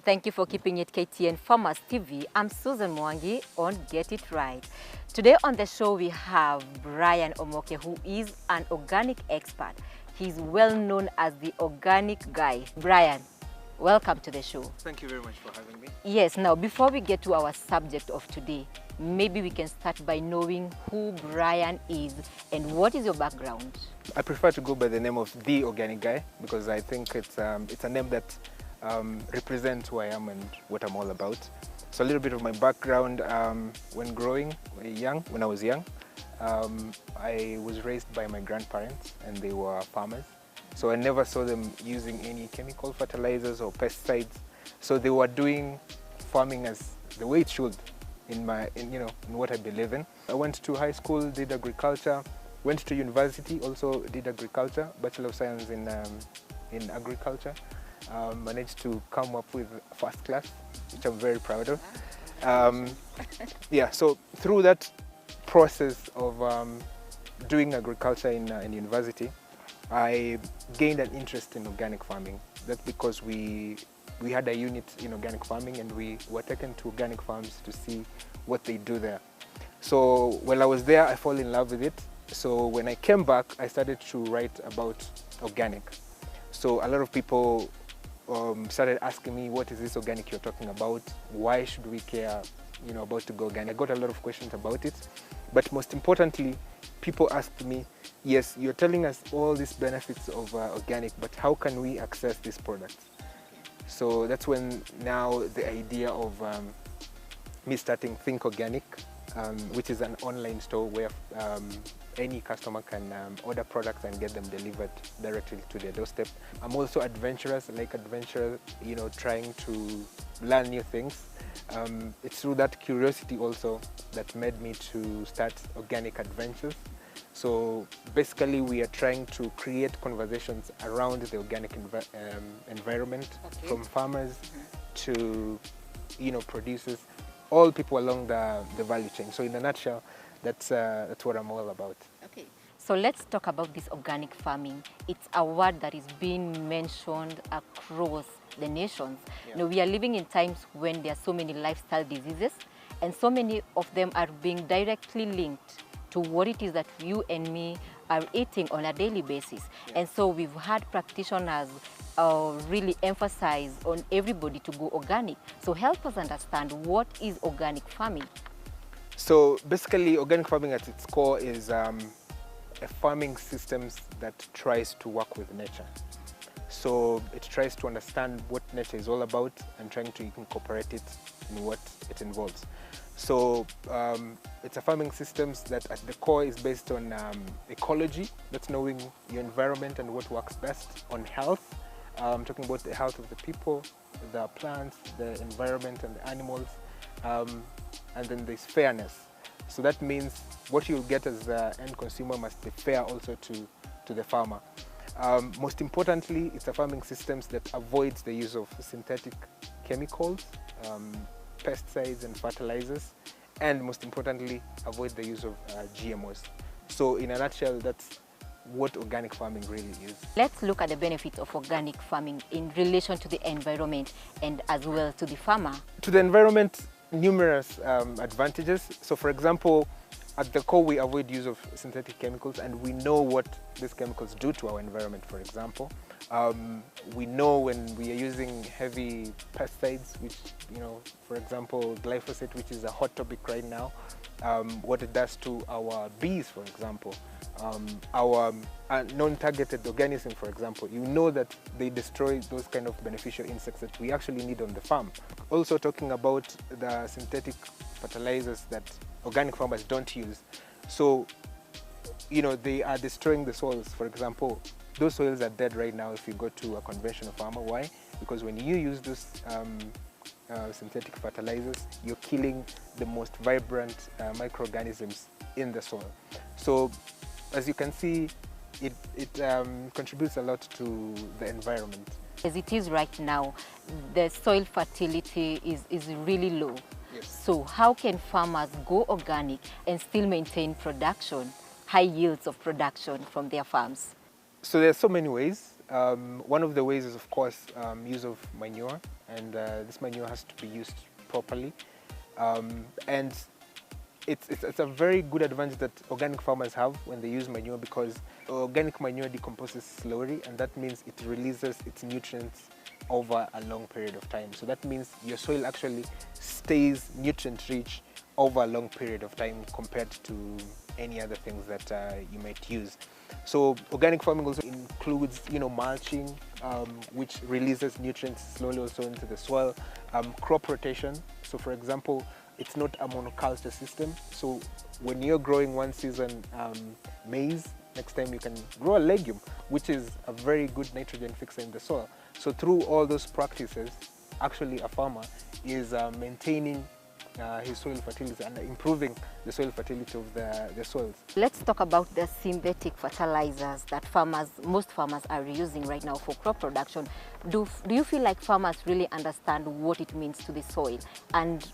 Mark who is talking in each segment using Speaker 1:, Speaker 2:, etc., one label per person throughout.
Speaker 1: Thank you for keeping it KTN Farmers TV. I'm Susan Mwangi on Get It Right. Today on the show we have Brian Omoke, who is an organic expert. He's well known as the organic guy. Brian, welcome to the show.
Speaker 2: Thank you very much for having me.
Speaker 1: Yes, now before we get to our subject of today, maybe we can start by knowing who Brian is and what is your background?
Speaker 2: I prefer to go by the name of the organic guy because I think it's a name that represents who I am and what I'm all about. So a little bit of my background: when I was young, I was raised by my grandparents and they were farmers. So I never saw them using any chemical fertilizers or pesticides. So they were doing farming as the way it should, in what I believe in. I went to high school, did agriculture. Went to university, also did agriculture, Bachelor of Science in agriculture. Managed to come up with first class, which I'm very proud of. Yeah, so through that process of doing agriculture in university, I gained an interest in organic farming. That's because we had a unit in organic farming and we were taken to organic farms to see what they do there. So while I was there, I fell in love with it. So when I came back, I started to write about organic. So a lot of people started asking me, what is this organic you're talking about? Why should we care, about to go organic? I got a lot of questions about it. But most importantly, people asked me, yes, you're telling us all these benefits of organic, but how can we access these products? So that's when now the idea of me starting Think Organic, which is an online store where any customer can order products and get them delivered directly to their doorstep. I'm also adventurous, like adventure, trying to learn new things. It's through that curiosity also that made me to start Organic Adventures. So basically we are trying to create conversations around the organic environment, from farmers to producers, all people along the value chain. So in a nutshell, that's what I'm all about.
Speaker 1: Okay, so let's talk about this organic farming. It's a word that is being mentioned across the nations.
Speaker 2: Yeah.
Speaker 1: We are living in times when there are so many lifestyle diseases, and so many of them are being directly linked to what it is that you and me are eating on a daily basis.
Speaker 2: Yeah.
Speaker 1: And so we've had practitioners really emphasize on everybody to go organic. So help us understand, what is organic farming?
Speaker 2: So basically, organic farming at its core is a farming system that tries to work with nature. So it tries to understand what nature is all about and trying to incorporate it in what it involves. So it's a farming system that at the core is based on ecology, that's knowing your environment and what works best, on health, talking about the health of the people, the plants, the environment and the animals, and then there's fairness. So that means what you'll get as the end consumer must be fair also to the farmer. Most importantly, it's a farming system that avoids the use of synthetic chemicals, pesticides and fertilizers, and most importantly, avoid the use of GMOs. So in a nutshell, that's what organic farming really is. Let's
Speaker 1: look at the benefits of organic farming in relation to the environment and as well to the farmer.
Speaker 2: To the environment, numerous advantages. So for example, at the core we avoid use of synthetic chemicals, and we know what these chemicals do to our environment. For example, we know when we are using heavy pesticides, which, for example, glyphosate, which is a hot topic right now, what it does to our bees, for example, our non-targeted organisms, for example. That they destroy those kind of beneficial insects that we actually need on the farm. Also talking about the synthetic fertilizers that organic farmers don't use. So, they are destroying the soils. For example, those soils are dead right now if you go to a conventional farmer. Why? Because when you use those synthetic fertilizers, you're killing the most vibrant microorganisms in the soil. So, as you can see, it contributes a lot to the environment.
Speaker 1: As it is right now, the soil fertility is really low.
Speaker 2: Yes.
Speaker 1: So how can farmers go organic and still maintain production, high yields of production from their farms?
Speaker 2: So there are so many ways. One of the ways is, of course, use of manure, and this manure has to be used properly. And it's a very good advantage that organic farmers have when they use manure, because organic manure decomposes slowly, and that means it releases its nutrients over a long period of time. So that means your soil actually stays nutrient rich over a long period of time compared to any other things that you might use. So organic farming also includes, mulching, which releases nutrients slowly also into the soil. Crop rotation. So for example, it's not a monoculture system. So when you're growing one season maize, next time you can grow a legume, which is a very good nitrogen fixer in the soil. So through all those practices, actually a farmer is maintaining his soil fertility and improving the soil fertility of the soils.
Speaker 1: Let's talk about the synthetic fertilizers that most farmers are using right now for crop production. Do you feel like farmers really understand what it means to the soil, and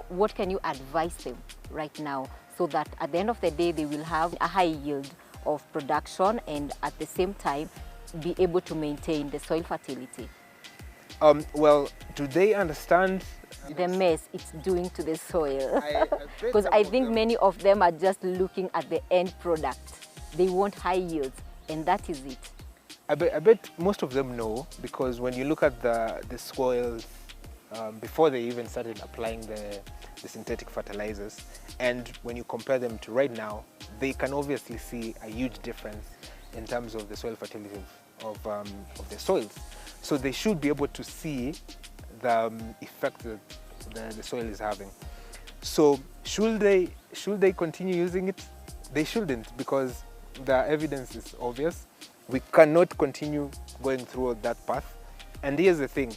Speaker 1: what can you advise them right now so that at the end of the day they will have a high yield of production and at the same time be able to maintain the soil fertility?
Speaker 2: Well, do they understand
Speaker 1: the mess it's doing to the soil? Because I think many of them are just looking at the end product. They want high yields, and that is it.
Speaker 2: I bet most of them know, because when you look at the soils before they even started applying the synthetic fertilizers, and when you compare them to right now, they can obviously see a huge difference in terms of the soil fertility of the soils. So they should be able to see the effect that the soil is having. So should they continue using it? They shouldn't, because the evidence is obvious. We cannot continue going through that path. And here's the thing: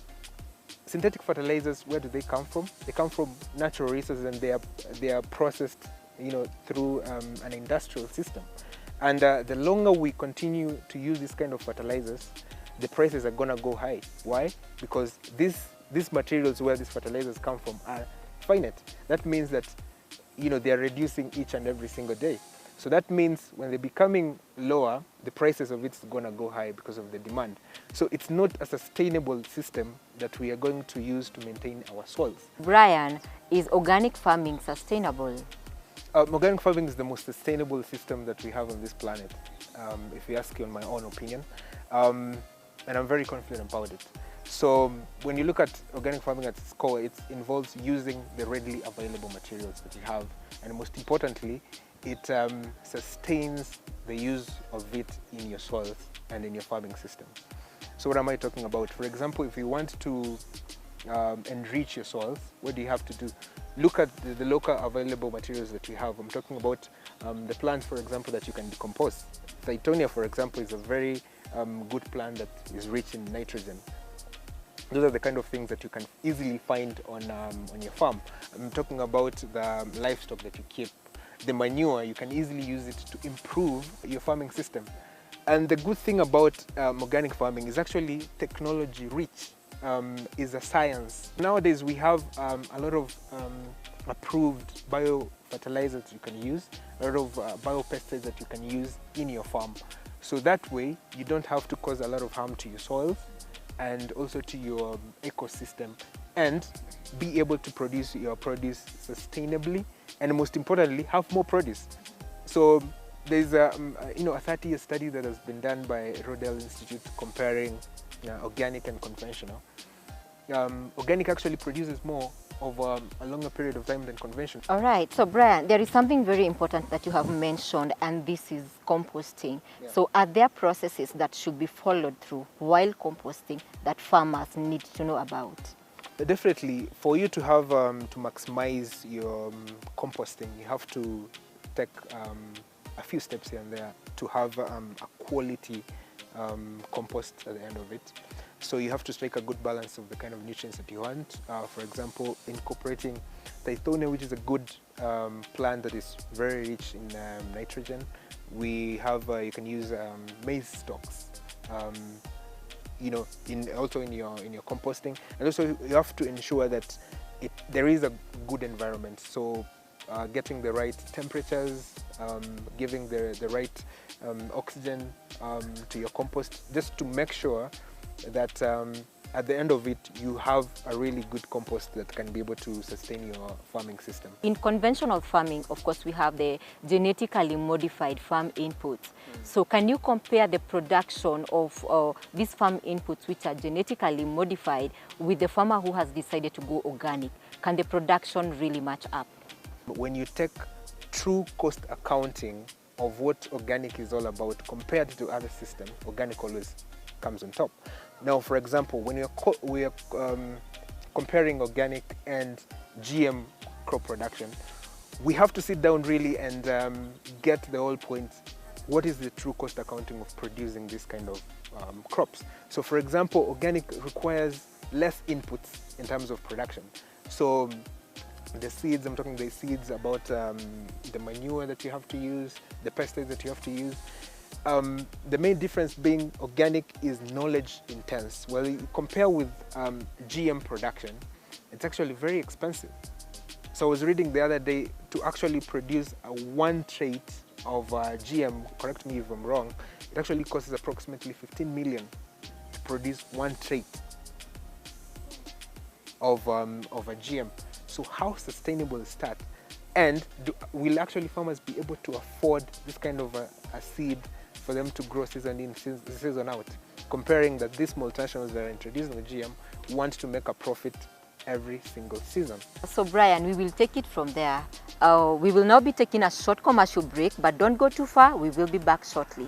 Speaker 2: synthetic fertilizers, where do they come from? They come from natural resources, and they are processed, through an industrial system. And the longer we continue to use this kind of fertilizers, the prices are gonna go high. Why? Because these materials where these fertilizers come from are finite. That means that they are reducing each and every single day. So that means when they're becoming lower, the prices of it's gonna go high because of the demand. So it's not a sustainable system that we are going to use to maintain our soils.
Speaker 1: Brian, is organic farming sustainable?
Speaker 2: Organic farming is the most sustainable system that we have on this planet, if you ask me on my own opinion. And I'm very confident about it. So when you look at organic farming at its core, it involves using the readily available materials that you have, and most importantly, it sustains the use of it in your soils and in your farming system. So what am I talking about? For example, if you want to enrich your soils, what do you have to do? Look at the local available materials that you have. I'm talking about the plants, for example, that you can decompose. Thytonia, for example, is a very good plant that is rich in nitrogen. Those are the kind of things that you can easily find on your farm. I'm talking about the livestock that you keep. The manure, you can easily use it to improve your farming system. And the good thing about organic farming is actually technology rich. Is a science. Nowadays we have a lot of approved biofertilizers you can use, a lot of biopesticides that you can use in your farm. So that way you don't have to cause a lot of harm to your soils and also to your ecosystem, and be able to produce your produce sustainably, and most importantly have more produce. So there's a 30-year study that has been done by Rodale Institute comparing organic and conventional. Organic actually produces more over a longer period of time than conventional.
Speaker 1: All right, so Brian, there is something very important that you have mentioned, and this is composting. Yeah. So are there processes that should be followed through while composting that farmers need to know about?
Speaker 2: Definitely, for you to have to maximize your composting, you have to take a few steps here and there to have a quality compost at the end of it. So you have to strike a good balance of the kind of nutrients that you want. For example, incorporating Thytonia, which is a good plant that is very rich in nitrogen. We have you can use maize stalks, also in your composting, and also you have to ensure that there is a good environment. So getting the right temperatures, giving the right oxygen to your compost, just to make sure that at the end of it, you have a really good compost that can be able to sustain your farming system.
Speaker 1: In conventional farming, of course, we have the genetically modified farm inputs. So can you compare the production of these farm inputs which are genetically modified with the farmer who has decided to go organic? Can the production really match up?
Speaker 2: When you take true cost accounting of what organic is all about compared to other systems, organic always comes on top. Now, for example, when we are comparing organic and GM crop production, we have to sit down really and get the whole point. What is the true cost accounting of producing this kind of crops? So, for example, organic requires less inputs in terms of production. So, the seeds, I'm talking the seeds about the manure that you have to use, the pesticides that you have to use. The main difference being organic is knowledge intense. Well, you compare with GM production, it's actually very expensive. So I was reading the other day, to actually produce one trait of GM, correct me if I'm wrong, it actually costs approximately 15 million to produce one trait of a GM. So how sustainable is that? And will actually farmers be able to afford this kind of a seed for them to grow season in, season out? Comparing that these multinationals that are introducing the GM want to make a profit every single season.
Speaker 1: So Brian, we will take it from there. We will now be taking a short commercial break, but don't go too far. We will be back shortly.